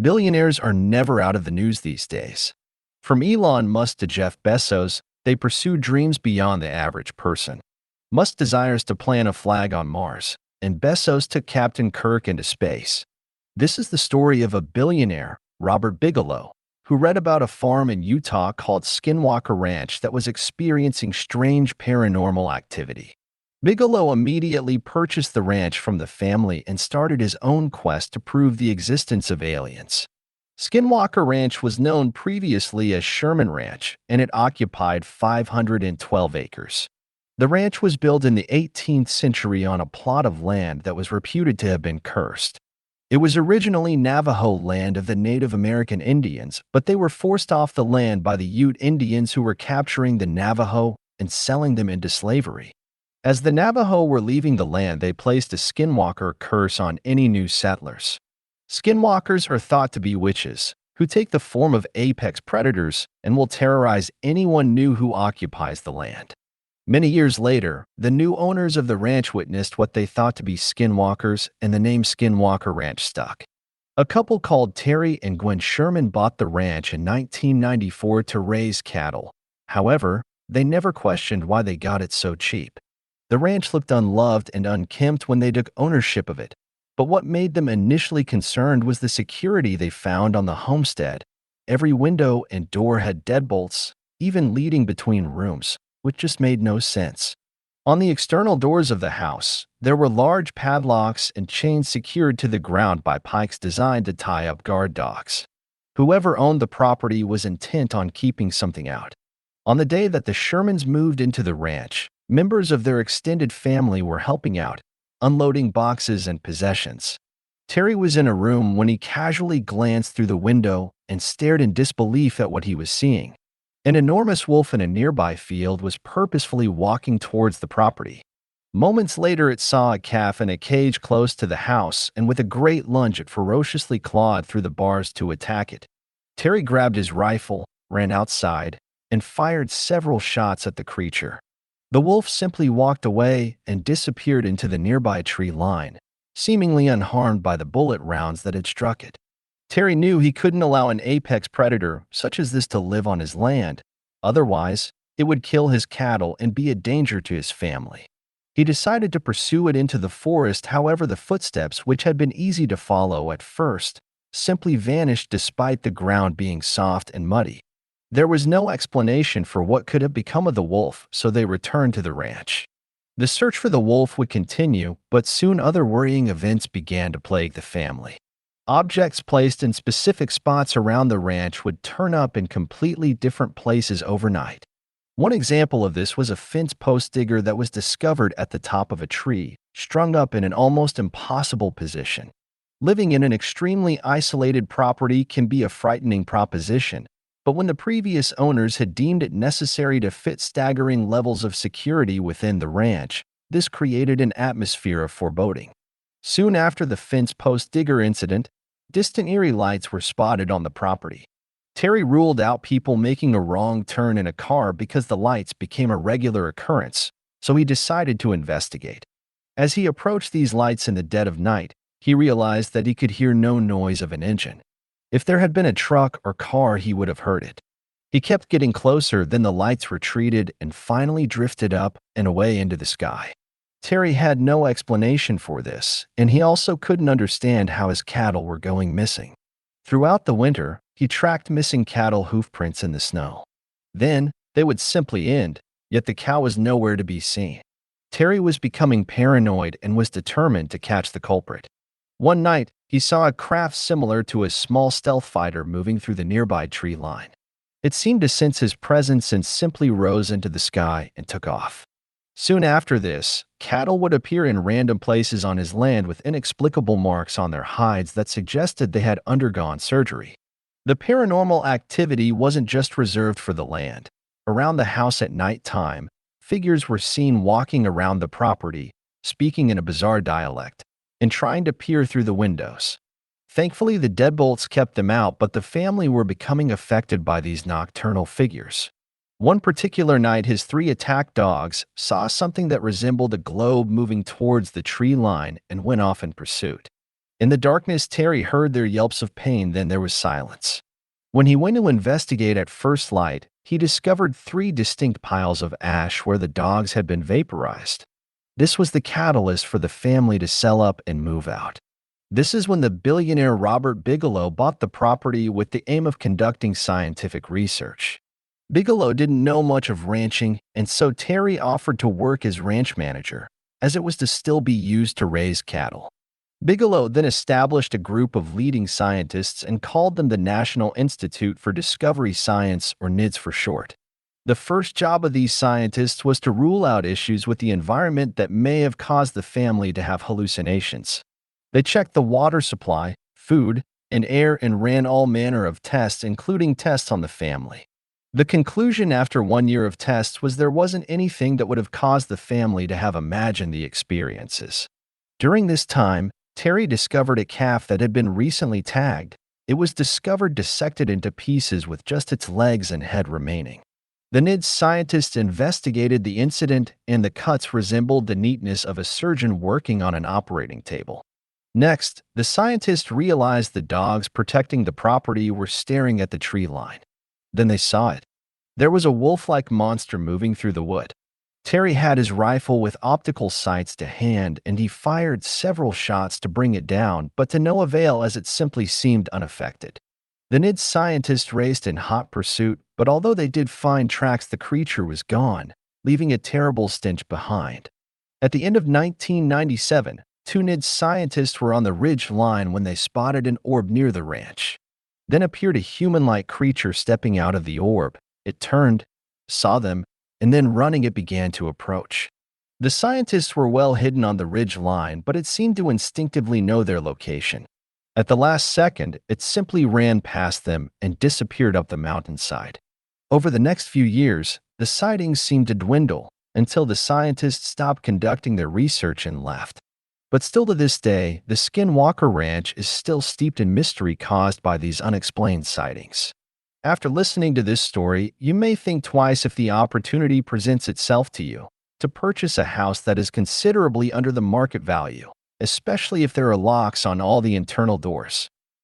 Billionaires are never out of the news these days. From Elon Musk to Jeff Bezos, they pursue dreams beyond the average person. Musk desires to plant a flag on Mars, and Bezos took Captain Kirk into space. This is the story of a billionaire, Robert Bigelow, who read about a farm in Utah called Skinwalker Ranch that was experiencing strange paranormal activity. Bigelow immediately purchased the ranch from the family and started his own quest to prove the existence of aliens. Skinwalker Ranch was known previously as Sherman Ranch, and it occupied 512 acres. The ranch was built in the 18th century on a plot of land that was reputed to have been cursed. It was originally Navajo land of the Native American Indians, but they were forced off the land by the Ute Indians who were capturing the Navajo and selling them into slavery. As the Navajo were leaving the land, they placed a skinwalker curse on any new settlers. Skinwalkers are thought to be witches, who take the form of apex predators and will terrorize anyone new who occupies the land. Many years later, the new owners of the ranch witnessed what they thought to be skinwalkers, and the name Skinwalker Ranch stuck. A couple called Terry and Gwen Sherman bought the ranch in 1994 to raise cattle. However, they never questioned why they got it so cheap. The ranch looked unloved and unkempt when they took ownership of it, but what made them initially concerned was the security they found on the homestead. Every window and door had deadbolts, even leading between rooms, which just made no sense. On the external doors of the house, there were large padlocks and chains secured to the ground by pikes designed to tie up guard dogs. Whoever owned the property was intent on keeping something out. On the day that the Shermans moved into the ranch, members of their extended family were helping out, unloading boxes and possessions. Terry was in a room when he casually glanced through the window and stared in disbelief at what he was seeing. An enormous wolf in a nearby field was purposefully walking towards the property. Moments later, it saw a calf in a cage close to the house, and with a great lunge, it ferociously clawed through the bars to attack it. Terry grabbed his rifle, ran outside, and fired several shots at the creature. The wolf simply walked away and disappeared into the nearby tree line, seemingly unharmed by the bullet rounds that had struck it. Terry knew he couldn't allow an apex predator such as this to live on his land. Otherwise, it would kill his cattle and be a danger to his family. He decided to pursue it into the forest. However, the footsteps, which had been easy to follow at first, simply vanished despite the ground being soft and muddy. There was no explanation for what could have become of the wolf, so they returned to the ranch. The search for the wolf would continue, but soon other worrying events began to plague the family. Objects placed in specific spots around the ranch would turn up in completely different places overnight. One example of this was a fence post digger that was discovered at the top of a tree, strung up in an almost impossible position. Living in an extremely isolated property can be a frightening proposition, but when the previous owners had deemed it necessary to fit staggering levels of security within the ranch, this created an atmosphere of foreboding. Soon after the fence post digger incident, distant eerie lights were spotted on the property. Terry ruled out people making a wrong turn in a car because the lights became a regular occurrence, so he decided to investigate. As he approached these lights in the dead of night, he realized that he could hear no noise of an engine. If there had been a truck or car, he would have heard it. He kept getting closer, then the lights retreated and finally drifted up and away into the sky. Terry had no explanation for this, and he also couldn't understand how his cattle were going missing. Throughout the winter, he tracked missing cattle hoofprints in the snow. Then, they would simply end, yet the cow was nowhere to be seen. Terry was becoming paranoid and was determined to catch the culprit. One night, he saw a craft similar to a small stealth fighter moving through the nearby tree line. It seemed to sense his presence and simply rose into the sky and took off. Soon after this, cattle would appear in random places on his land with inexplicable marks on their hides that suggested they had undergone surgery. The paranormal activity wasn't just reserved for the land. Around the house at night time, figures were seen walking around the property, speaking in a bizarre dialect, and trying to peer through the windows. Thankfully, the deadbolts kept them out, but the family were becoming affected by these nocturnal figures. One particular night, his 3 attack dogs saw something that resembled a globe moving towards the tree line and went off in pursuit. In the darkness, Terry heard their yelps of pain, then there was silence. When he went to investigate at first light, he discovered three distinct piles of ash where the dogs had been vaporized. This was the catalyst for the family to sell up and move out. This is when the billionaire Robert Bigelow bought the property with the aim of conducting scientific research. Bigelow didn't know much of ranching, and so Terry offered to work as ranch manager, as it was to still be used to raise cattle. Bigelow then established a group of leading scientists and called them the National Institute for Discovery Science, or NIDS for short. The first job of these scientists was to rule out issues with the environment that may have caused the family to have hallucinations. They checked the water supply, food, and air and ran all manner of tests, including tests on the family. The conclusion after 1 year of tests was there wasn't anything that would have caused the family to have imagined the experiences. During this time, Terry discovered a calf that had been recently tagged. It was discovered dissected into pieces with just its legs and head remaining. The NIDS scientists investigated the incident, and the cuts resembled the neatness of a surgeon working on an operating table. Next, the scientists realized the dogs protecting the property were staring at the tree line. Then they saw it. There was a wolf-like monster moving through the wood. Terry had his rifle with optical sights to hand, and he fired several shots to bring it down, but to no avail as it simply seemed unaffected. The NIDS scientists raced in hot pursuit, but although they did find tracks, the creature was gone, leaving a terrible stench behind. At the end of 1997, two NIDS scientists were on the ridge line when they spotted an orb near the ranch. Then appeared a human-like creature stepping out of the orb. It turned, saw them, and then running it began to approach. The scientists were well hidden on the ridge line, but it seemed to instinctively know their location. At the last second, it simply ran past them and disappeared up the mountainside. Over the next few years, the sightings seemed to dwindle until the scientists stopped conducting their research and left. But still to this day, the Skinwalker Ranch is still steeped in mystery caused by these unexplained sightings. After listening to this story, you may think twice if the opportunity presents itself to you to purchase a house that is considerably under the market value, especially if there are locks on all the internal doors.